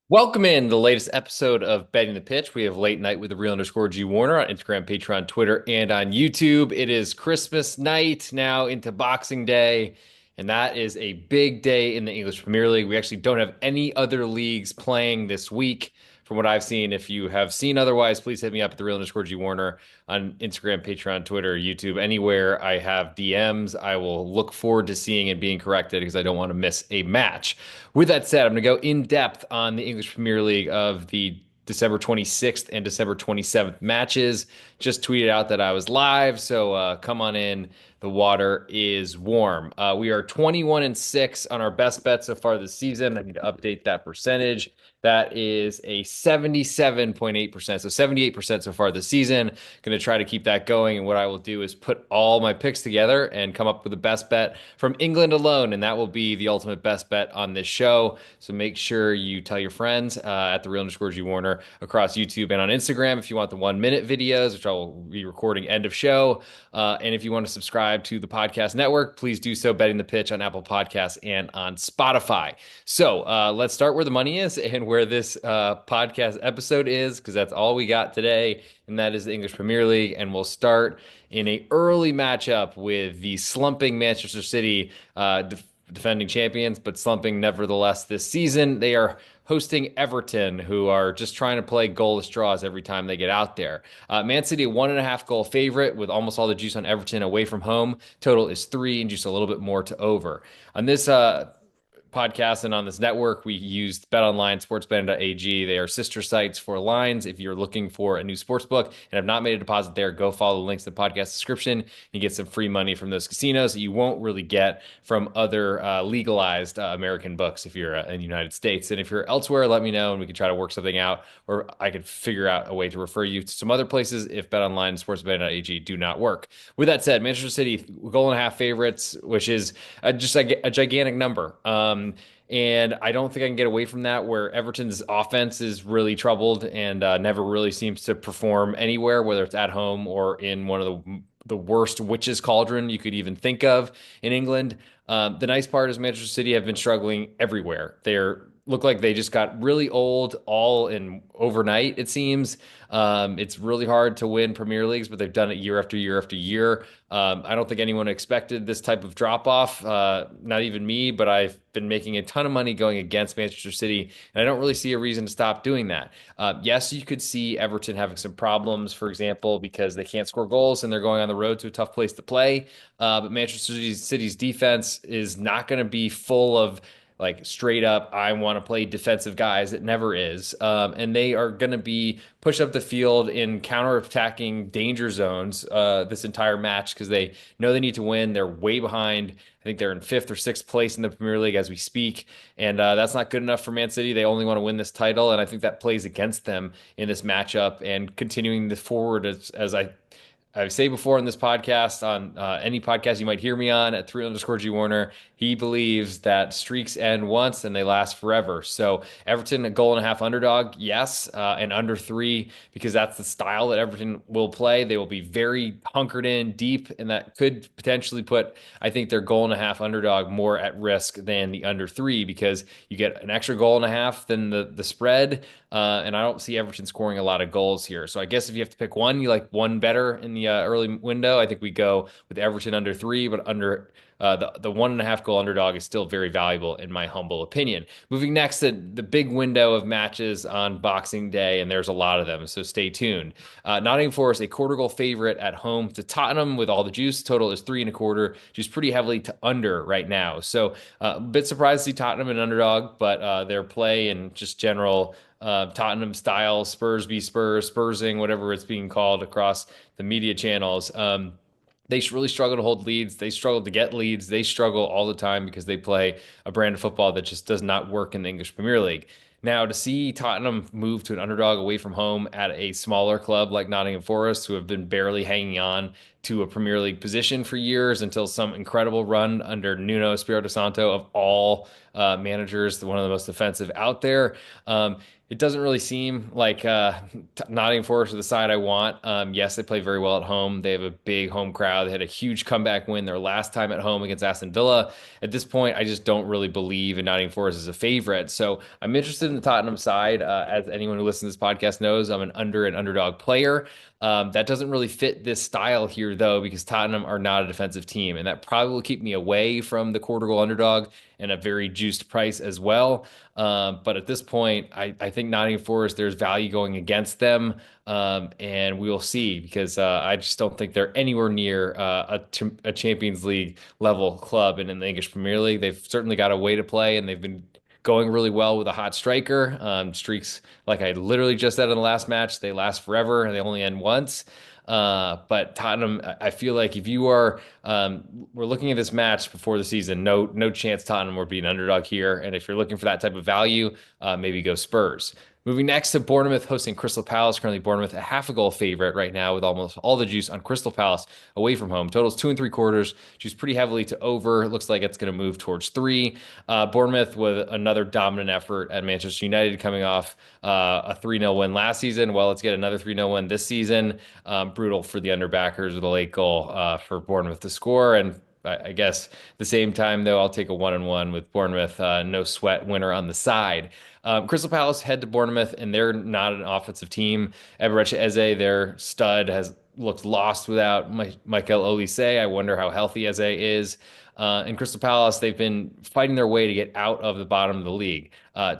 Welcome in the latest episode of Betting the Pitch. We have late night with the real underscore G Warner on Instagram, Patreon, Twitter, and on YouTube. It is Christmas night now into Boxing Day, and that is a big day in the English Premier League. We actually don't have any other leagues playing this week from what I've seen. If you have seen otherwise, please hit me up at the real underscore G Warner on Instagram, Patreon, Twitter, YouTube, anywhere I have DMs. I will look forward to seeing and being corrected because I don't want to miss a match. With that said, I'm going to go in depth on the English Premier League of the December 26th and December 27th matches. Just tweeted out that I was live, so come on in. The water is warm. We are 21-6 on our best bet so far this season. I need to update that percentage. That is a 77.8%. So 78% so far this season. Going to try to keep that going. And what I will do is put all my picks together and come up with the best bet from England alone. And that will be the ultimate best bet on this show. So make sure you tell your friends at the real underscore G Warner across YouTube and on Instagram if you want the 1 minute videos, which I will be recording end of show. And if you want to subscribe to the podcast network, please do so. Betting the Pitch on Apple Podcasts and on Spotify. So let's start where the money is and where this podcast episode is, because that's all we got today, and that is the English Premier League. And we'll start in a early matchup with the slumping Manchester City, defending champions, but slumping nevertheless this season. They are hosting Everton, who are just trying to play goalless draws every time they get out there. Man City, a 1.5 goal favorite with almost all the juice on Everton away from home. Total is 3 and just a little bit more to over. On this podcast and on this network, we used BetOnline, Sportsbetting.ag. They are sister sites for lines. If you're looking for a new sports book and have not made a deposit there, go follow the links in the podcast description. You get some free money from those casinos that you won't really get from other legalized American books if you're in the United States. And if you're elsewhere, let me know and we can try to work something out, or I could figure out a way to refer you to some other places if BetOnline and Sportsbetting.ag do not work. With that said, Manchester City, goal and a half favorites, which is just a gigantic number. And I don't think I can get away from that, where Everton's offense is really troubled and never really seems to perform anywhere, whether it's at home or in one of the worst witches cauldron you could even think of in England. The nice part is Manchester City have been struggling everywhere. They're look like they just got really old all in overnight, it seems. It's really hard to win Premier Leagues, but they've done it year after year after year. I don't think anyone expected this type of drop off, not even me, but I've been making a ton of money going against Manchester City, and I don't really see a reason to stop doing that. Yes, you could see Everton having some problems, for example, because they can't score goals and they're going on the road to a tough place to play. But Manchester City's defense is not going to be full of like straight up, I want to play defensive guys. It never is. And they are going to be pushed up the field in counter-attacking danger zones this entire match because they know they need to win. They're way behind. I think they're in fifth or sixth place in the Premier League as we speak. And that's not good enough for Man City. They only want to win this title. And I think that plays against them in this matchup and continuing this forward as I've said before in this podcast, on any podcast you might hear me on at 3 underscore G Warner, he believes that streaks end once and they last forever. So Everton, a goal and a half underdog, yes, and under 3, because that's the style that Everton will play. They will be very hunkered in deep, and that could potentially put, I think, their goal and a half underdog more at risk than the under 3, because you get an extra goal and a half than the spread. And I don't see Everton scoring a lot of goals here. So I guess if you have to pick one, you like one better in the early window. I think we go with Everton under 3, but under the 1.5 goal underdog is still very valuable in my humble opinion. Moving next to the big window of matches on Boxing Day, and there's a lot of them, so stay tuned. Nottingham Forest, a quarter goal favorite at home to Tottenham with all the juice. Total is 3.25, juice pretty heavily to under right now. So a bit surprised to see Tottenham an underdog, but their play and just general Tottenham style, Spurs be Spurs, Spursing, whatever it's being called across the media channels. They really struggle to hold leads. They struggle to get leads. They struggle all the time because they play a brand of football that just does not work in the English Premier League. Now, to see Tottenham move to an underdog away from home at a smaller club like Nottingham Forest, who have been barely hanging on to a Premier League position for years until some incredible run under Nuno Espirito Santo, of all managers, one of the most offensive out there. It doesn't really seem like Nottingham Forest is the side I want. Yes, they play very well at home. They have a big home crowd. They had a huge comeback win their last time at home against Aston Villa. At this point, I just don't really believe in Nottingham Forest as a favorite. So I'm interested interested in the Tottenham side. As anyone who listens to this podcast knows, I'm an underdog player. That doesn't really fit this style here, though, because Tottenham are not a defensive team, and that probably will keep me away from the quarter goal underdog and a very juiced price as well. But at this point, I think Nottingham Forest, there's value going against them. And we will see because I just don't think they're anywhere near a Champions League level club and in the English Premier League. They've certainly got a way to play, and they've been going really well with a hot striker. Streaks, like I literally just said in the last match, they last forever and they only end once. But Tottenham, I feel like if you are, we're looking at this match before the season, no chance Tottenham will be an underdog here. And if you're looking for that type of value, maybe go Spurs. Moving next to Bournemouth hosting Crystal Palace. Currently, Bournemouth a half a goal favorite right now with almost all the juice on Crystal Palace away from home. Totals 2 and 3/4. Juice pretty heavily to over. It looks like it's going to move towards three. Bournemouth with another dominant effort at Manchester United coming off a 3-0 win last season. Well, let's get another 3-0 win this season. Brutal for the underbackers with a late goal for Bournemouth to score. And I guess at the same time, though, I'll take a 1-1 with Bournemouth. No sweat winner on the side. Crystal Palace head to Bournemouth, and they're not an offensive team. Eberechi Eze, their stud, has looked lost without Michael Olise. I wonder how healthy Eze is. In Crystal Palace, they've been fighting their way to get out of the bottom of the league.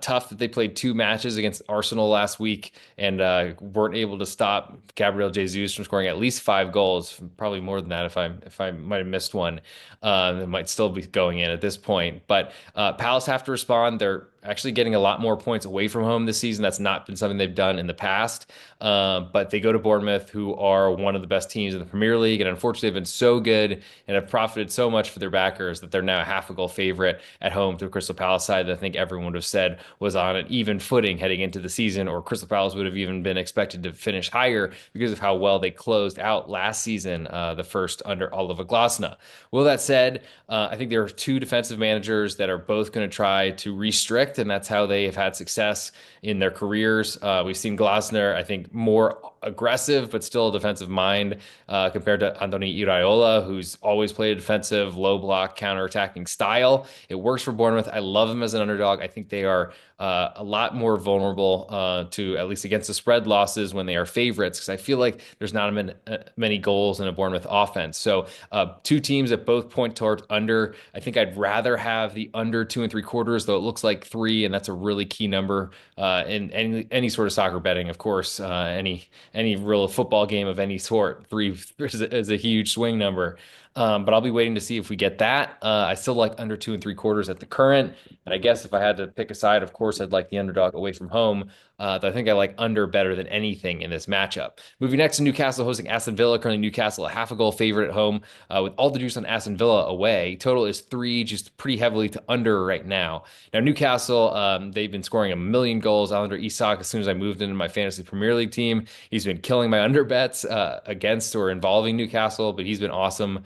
Tough that they played 2 matches against Arsenal last week and weren't able to stop Gabriel Jesus from scoring at least 5 goals, probably more than that if I might have missed one. It might still be going in at this point. But Palace have to respond. They're actually getting a lot more points away from home this season. That's not been something they've done in the past. But they go to Bournemouth, who are one of the best teams in the Premier League. And unfortunately, they've been so good and have profited so much for their backers that they're now a half a goal favorite at home to a Crystal Palace side that I think everyone would have said was on an even footing heading into the season, or Crystal Palace would have even been expected to finish higher because of how well they closed out last season, the first under Oliver Glasner. Well, that said, I think there are two defensive managers that are both going to try to restrict, and that's how they have had success in their careers. We've seen Glasner, I think, more aggressive, but still a defensive mind compared to Andoni Iraola, who's always played a defensive, low block, counter-attacking style. It works for Bournemouth. I love them as an underdog. I think they are a lot more vulnerable to at least against the spread losses when they are favorites, because I feel like there's not many goals in a Bournemouth offense. So two teams that both point towards under. I think I'd rather have the under 2 and 3/4, though it looks like three, and that's a really key number in any sort of soccer betting. Of course, any real football game of any sort, three is a huge swing number. But I'll be waiting to see if we get that. I still like under 2 and 3/4 at the current. And I guess if I had to pick a side, of course, I'd like the underdog away from home. I think I like under better than anything in this matchup. Moving next to Newcastle hosting Aston Villa. Currently, Newcastle a half a goal favorite at home with all the juice on Aston Villa away. Total is three, just pretty heavily to under right now. Now, Newcastle, they've been scoring a million goals. Alander Isak, as soon as I moved into my fantasy Premier League team, he's been killing my under bets against or involving Newcastle, but he's been awesome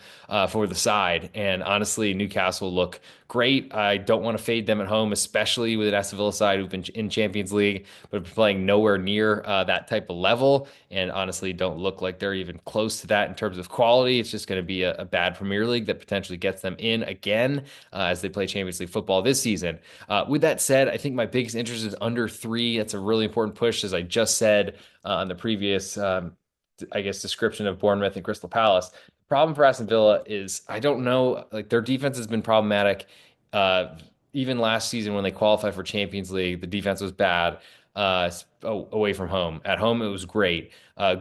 for the side. And honestly, Newcastle look great. I don't want to fade them at home, especially with an Aston Villa side who've been in Champions League, but have been playing nowhere near that type of level. And honestly, don't look like they're even close to that in terms of quality. It's just going to be a bad Premier League that potentially gets them in again as they play Champions League football this season. With that said, I think my biggest interest is under three. That's a really important push, as I just said on the previous, I guess, description of Bournemouth and Crystal Palace. Problem for Aston Villa is I don't know, like their defense has been problematic. Uh, Even last season when they qualified for Champions League, the defense was bad away from home. At home, it was great.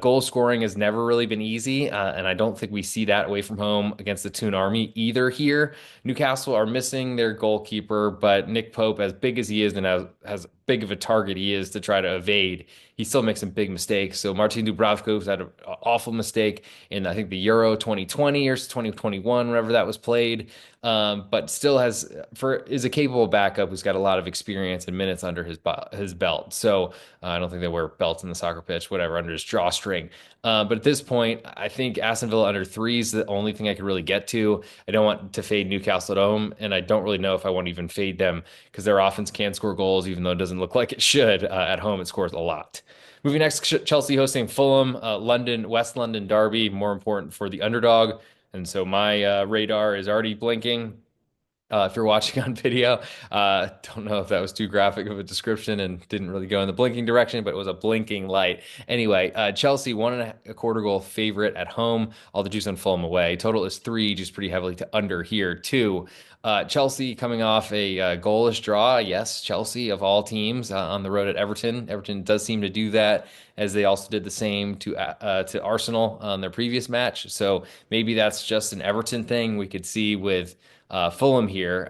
Goal scoring has never really been easy, and I don't think we see that away from home against the Toon Army either here. Newcastle are missing their goalkeeper, but Nick Pope, as big as he is and as big of a target he is to try to evade, he still makes some big mistakes. So Martin Dubravka's had an awful mistake in, I think, the Euro 2020 or 2021, whenever that was played. But still is a capable backup who's got a lot of experience and minutes under his belt. So I don't think they wear belts in the soccer pitch, whatever, under his drawstring. But at this point, I think Aston Villa under three is the only thing I could really get to. I don't want to fade Newcastle at home, and I don't really know if I want to even fade them because their offense can score goals, even though it doesn't look like it should. At home, it scores a lot. Moving next, Chelsea hosting Fulham, West London derby, more important for the underdog. And so my radar is already blinking. If you're watching on video, don't know if that was too graphic of a description and didn't really go in the blinking direction, but it was a blinking light. Anyway, Chelsea 1.25 goal favorite at home. All the juice on Fulham away. Total is 3, just pretty heavily to under here too. Chelsea coming off a goalless draw. Yes, Chelsea of all teams on the road at Everton. Everton does seem to do that, as they also did the same to Arsenal on their previous match. So maybe that's just an Everton thing. We could see with Fulham here.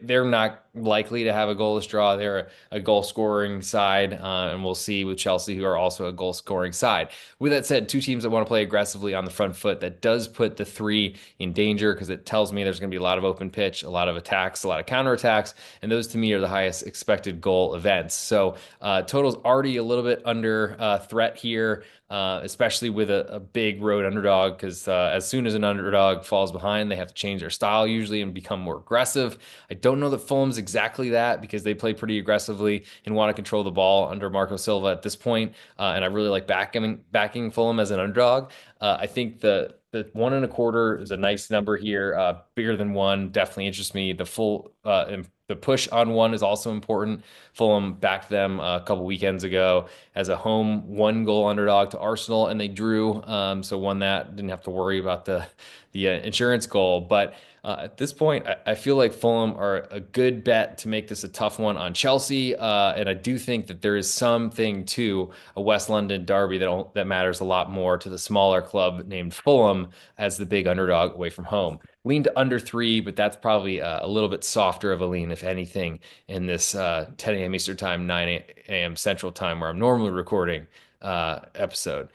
They're not likely to have a goalless draw. They're a goal scoring side, and we'll see with Chelsea, who are also a goal scoring side. With that said, two teams that want to play aggressively on the front foot. That does put the 3 in danger because it tells me there's going to be a lot of open pitch, a lot of attacks, a lot of counterattacks, and those to me are the highest expected goal events. So total's already a little bit under threat here. Especially with a big road underdog, because as soon as an underdog falls behind, they have to change their style usually and become more aggressive. I don't know that Fulham's exactly that because they play pretty aggressively and want to control the ball under Marco Silva at this point. And I really like backing Fulham as an underdog. I think the 1.25 is a nice number here. Bigger than 1 definitely interests me. The push on 1 is also important. Fulham backed them a couple weekends ago as a home 1 goal underdog to Arsenal, and they drew. So won that. Didn't have to worry about the insurance goal. But at this point, I feel like Fulham are a good bet to make this a tough one on Chelsea. And I do think that there is something to a West London derby that matters a lot more to the smaller club named Fulham as the big underdog away from home. Lean to under 3, but that's probably a little bit softer of a lean, if anything, in this 10 a.m. Eastern time, 9 a.m. Central time, where I'm normally recording episode.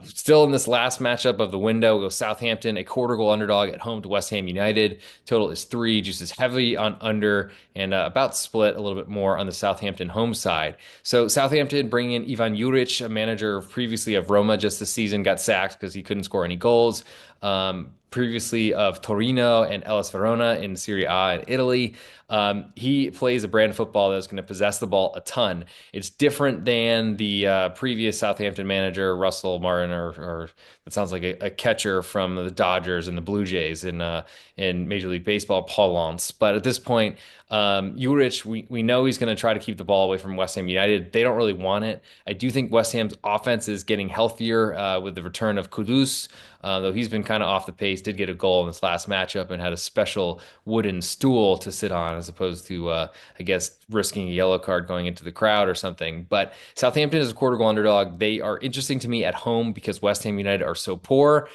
Still in this last matchup of the window, we'll go Southampton, a 1/4 goal underdog at home to West Ham United. Total is 3, juice is heavy on under and about split a little bit more on the Southampton home side. So Southampton bringing in Ivan Juric, a manager previously of Roma just this season, got sacked because he couldn't score any goals. Previously of Torino and Hellas Verona in Serie A in Italy. He plays a brand of football that's going to possess the ball a ton. It's different than the previous Southampton manager, Russell Martin, or it sounds like a catcher from the Dodgers and the Blue Jays in Major League Baseball, Paul Lance. But at this point, Juric, we know he's going to try to keep the ball away from West Ham United. They don't really want it. I do think West Ham's offense is getting healthier with the return of Kudus, though he's been kind of off the pace. Did get a goal in this last matchup and had a special wooden stool to sit on as opposed to, I guess, risking a yellow card going into the crowd or something. But Southampton is a 1/4 goal underdog. They are interesting to me at home because West Ham United are so poor.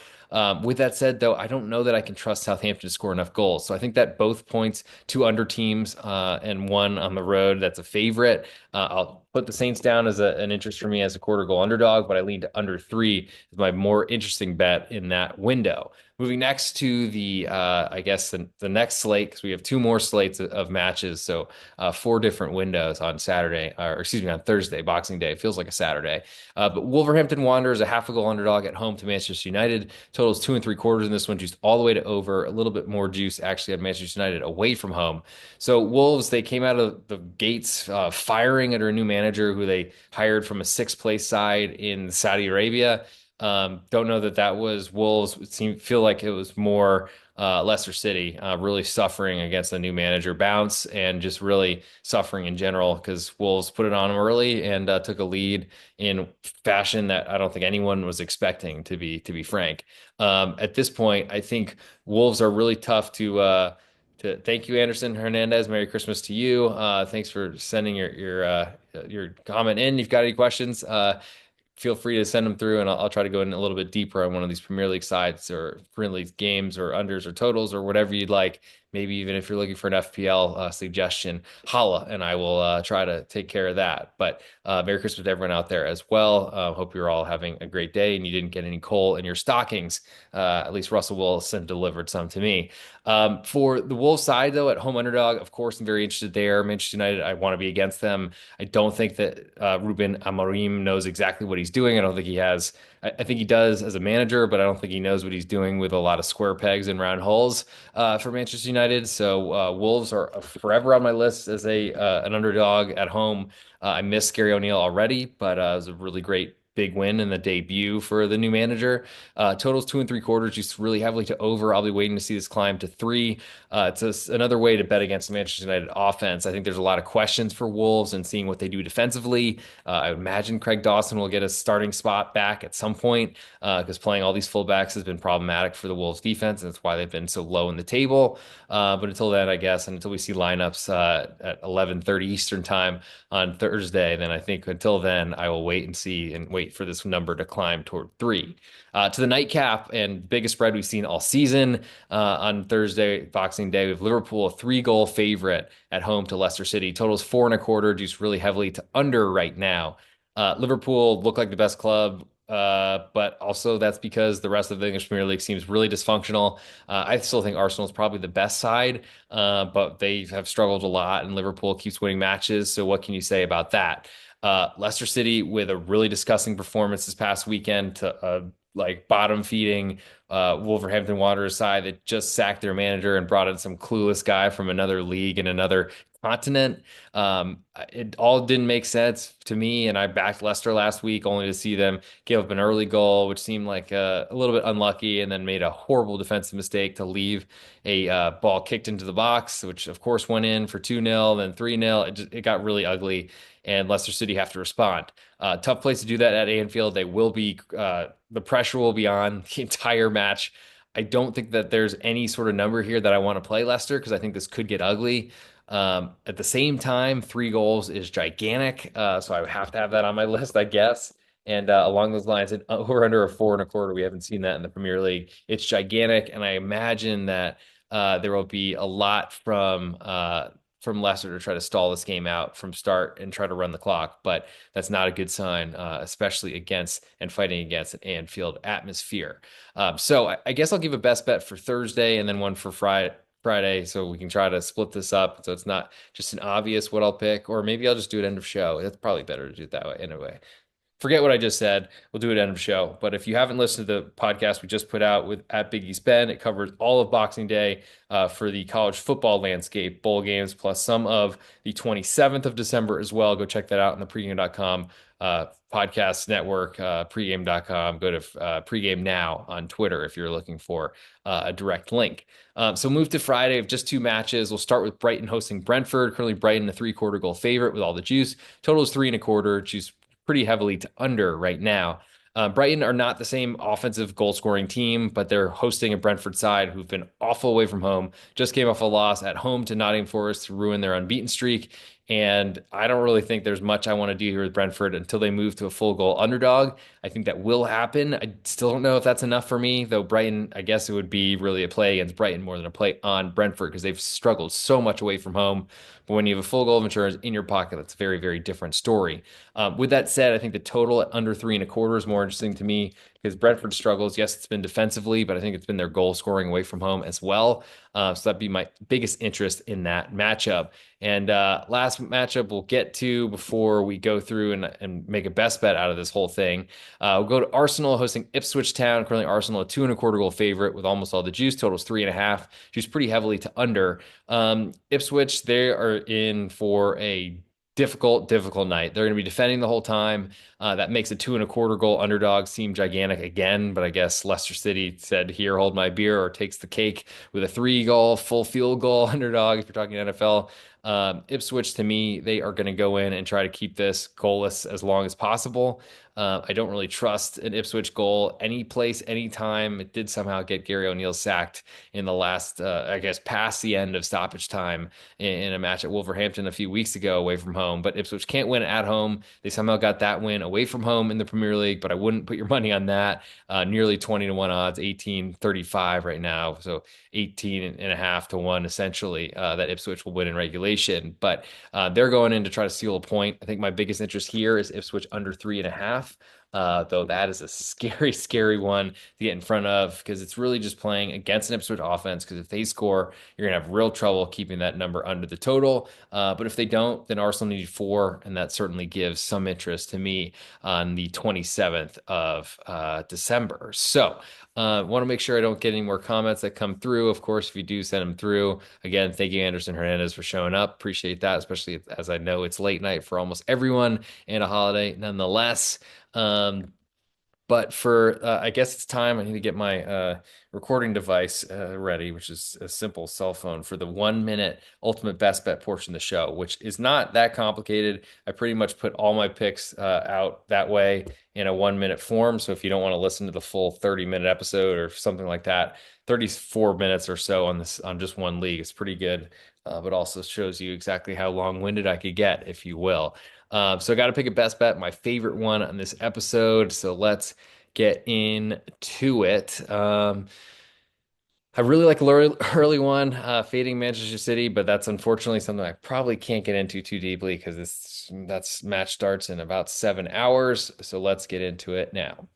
With that said, though, I don't know that I can trust Southampton to score enough goals. So I think that both points, 2 under teams and 1 on the road, that's a favorite. I'll put the Saints down as an interest for me as a 1/4 goal underdog, but I lean to under 3 as my more interesting bet in that window. Moving next to I guess the next slate, because we have 2 more slates of matches. So 4 different windows on Saturday, or excuse me, on Thursday, Boxing Day. It feels like a Saturday. But Wolverhampton Wanderers, a 1/2 goal underdog at home to Manchester United. Totals 2 3/4 in this one, juiced all the way to over. A little bit more juice actually on Manchester United away from home. So Wolves, they came out of the gates firing under a new manager who they hired from a 6th place side in Saudi Arabia. Don't know that was Wolves. Feel like it was more Leicester City really suffering against the new manager bounce and just really suffering in general because Wolves put it on them early and took a lead in fashion that I don't think anyone was expecting, to be frank. At this point, I think Wolves are really tough to thank you, Anderson Hernandez. Merry Christmas to you. Thanks for sending your comment in. You've got any questions? Feel free to send them through, and I'll try to go in a little bit deeper on one of these Premier League sites or friendly games or unders or totals or whatever you'd like. Maybe even if you're looking for an FPL suggestion, holla, and I will try to take care of that. But Merry Christmas to everyone out there as well. Hope you're all having a great day and you didn't get any coal in your stockings. At least Russell Wilson delivered some to me. For the Wolves side, though, at home underdog, of course, I'm very interested there. Manchester United, I want to be against them. I don't think that Ruben Amorim knows exactly what he's doing. I don't think he has. I think he does as a manager, but I don't think he knows what he's doing with a lot of square pegs and round holes for Manchester United. So Wolves are forever on my list as an underdog at home. I miss Gary O'Neill already, but it was a really great big win in the debut for the new manager. Totals 2 and 3/4, just really heavily to over. I'll be waiting to see this climb to three. Another way to bet against the Manchester United offense. I think there's a lot of questions for Wolves and seeing what they do defensively. I would imagine Craig Dawson will get a starting spot back at some point because playing all these fullbacks has been problematic for the Wolves defense, and that's why they've been so low in the table. But until then, I guess, and until we see lineups at 11:30 Eastern time on Thursday, then I think until then, I will wait and see and wait for this number to climb toward three. To the nightcap and biggest spread we've seen all season on Thursday, Boxing Day, we have Liverpool, a 3-goal favorite at home to Leicester City. Totals 4 and 1/4, juiced really heavily to under right now. Liverpool look like the best club, but also that's because the rest of the English Premier League seems really dysfunctional. I still think Arsenal is probably the best side, but they have struggled a lot, and Liverpool keeps winning matches. So what can you say about that? Leicester City with a really disgusting performance this past weekend to like bottom feeding Wolverhampton Wanderers side that just sacked their manager and brought in some clueless guy from another league in another continent. It all didn't make sense to me, and I backed Leicester last week only to see them give up an early goal, which seemed like a little bit unlucky, and then made a horrible defensive mistake to leave a ball kicked into the box, which of course went in for 2-0, then 3-0. It got really ugly, and Leicester City have to respond. Tough place to do that at Anfield. The pressure will be on the entire match. I don't think that there's any sort of number here that I want to play Leicester because I think this could get ugly. At the same time, 3 goals is gigantic. So I would have to have that on my list, I guess. And along those lines, we're under a 4 and 1/4. We haven't seen that in the Premier League. It's gigantic. And I imagine that there will be a lot from Leicester to try to stall this game out from start and try to run the clock. But that's not a good sign, especially against and fighting against an Anfield atmosphere. So I guess I'll give a best bet for Thursday and then one for Friday, so we can try to split this up so it's not just an obvious what I'll pick, or maybe I'll just do it end of show. That's probably better to do it that way anyway. Forget what I just said. We'll do it end of show. But if you haven't listened to the podcast we just put out with at Big East Ben, it covers all of Boxing Day for the college football landscape, bowl games, plus some of the 27th of December as well. Go check that out on the pregame.com podcast network, pregame.com. Go to pregame now on Twitter if you're looking for a direct link. So move to Friday of just 2 matches. We'll start with Brighton hosting Brentford. Currently Brighton a 3/4 goal favorite with all the juice. Total is 3 and 1/4. Juice pretty heavily to under right now. Brighton are not the same offensive goal scoring team, but they're hosting a Brentford side who've been awful away from home. Just came off a loss at home to Nottingham Forest to ruin their unbeaten streak. And I don't really think there's much I want to do here with Brentford until they move to a full goal underdog. I think that will happen. I still don't know if that's enough for me, though Brighton, I guess it would be really a play against Brighton more than a play on Brentford because they've struggled so much away from home. But when you have a full goal of insurance in your pocket, that's a very, very different story. With that said, I think the total at under 3 and 1/4 is more interesting to me because Brentford struggles. Yes, it's been defensively, but I think it's been their goal scoring away from home as well. So that'd be my biggest interest in that matchup. And last matchup we'll get to before we go through and make a best bet out of this whole thing. We'll go to Arsenal hosting Ipswich Town. Currently Arsenal a 2 and 1/4 goal favorite with almost all the juice. Totals 3.5. Juice pretty heavily to under. Ipswich, they are in for a difficult night. They're going to be defending the whole time. That makes a 2 and 1/4 goal underdog seem gigantic again, but I guess Leicester City said, here, hold my beer, or takes the cake with a 3-goal, full field goal underdog if you're talking NFL. Ipswich, to me, they are going to go in and try to keep this goalless as long as possible. I don't really trust an Ipswich goal any place, anytime. It did somehow get Gary O'Neill sacked in the last, I guess, past the end of stoppage time in a match at Wolverhampton a few weeks ago away from home. But Ipswich can't win at home. They somehow got that win away from home in the Premier League, but I wouldn't put your money on that. Nearly 20-1 odds, 18.35 right now. So 18.5 to 1 essentially that Ipswich will win in regulation. But they're going in to try to steal a point. I think my biggest interest here is Ipswich under 3.5. Though that is a scary one to get in front of because it's really just playing against an Ipswich offense. Because if they score, you're going to have real trouble keeping that number under the total. But if they don't, then Arsenal need 4, and that certainly gives some interest to me on the 27th of December. So want to make sure I don't get any more comments that come through. Of course, if you do send them through, again, thank you, Anderson Hernandez, for showing up. Appreciate that, especially as I know it's late night for almost everyone and a holiday nonetheless. But for I guess it's time. I need to get my recording device ready, which is a simple cell phone for the 1 minute ultimate best bet portion of the show, which is not that complicated. I pretty much put all my picks out that way in a 1 minute form. So if you don't want to listen to the full 30-minute episode or something like that, 34 minutes or so on this on just one league, it's pretty good. But also shows you exactly how long-winded I could get, if you will. So I got to pick a best bet, my favorite one on this episode. So let's get into it. I really like early one, fading Manchester City, but that's unfortunately something I probably can't get into too deeply because that's match starts in about 7 hours. So let's get into it now.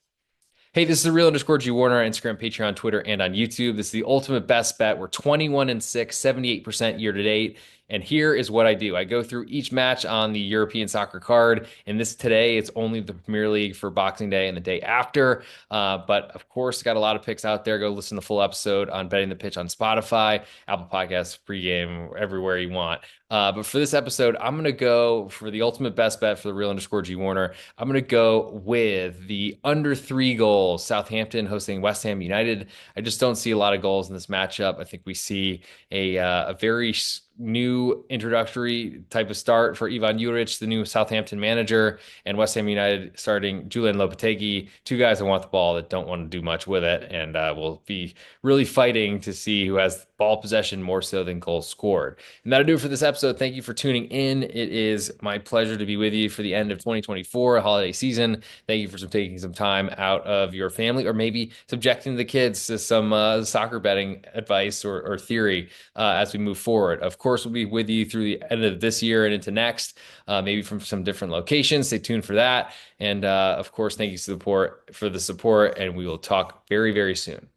Hey, this is the real_G Warner on Instagram, Patreon, Twitter, and on YouTube. This is the ultimate best bet. We're 21-6, 78% year to date. And here is what I do. I go through each match on the European soccer card. And this today, it's only the Premier League for Boxing Day and the day after. But of course, got a lot of picks out there. Go listen to the full episode on Betting the Pitch on Spotify, Apple Podcasts, pregame, everywhere you want. But for this episode, I'm going to go for the ultimate best bet for the real_G Warner. I'm going to go with the under 3 goals, Southampton hosting West Ham United. I just don't see a lot of goals in this matchup. I think we see a very new introductory type of start for Ivan Juric, the new Southampton manager, and West Ham United starting Julian Lopetegui, two guys that want the ball that don't want to do much with it, and will be really fighting to see who has ball possession more so than goals scored. And that'll do it for this episode. Thank you for tuning in. It is my pleasure to be with you for the end of 2024, holiday season. Thank you for taking some time out of your family, or maybe subjecting the kids to some soccer betting advice or theory as we move forward. Of course, we'll be with you through the end of this year and into next, maybe from some different locations. Stay tuned for that. And of course, thank you for the support, and we will talk very, very soon.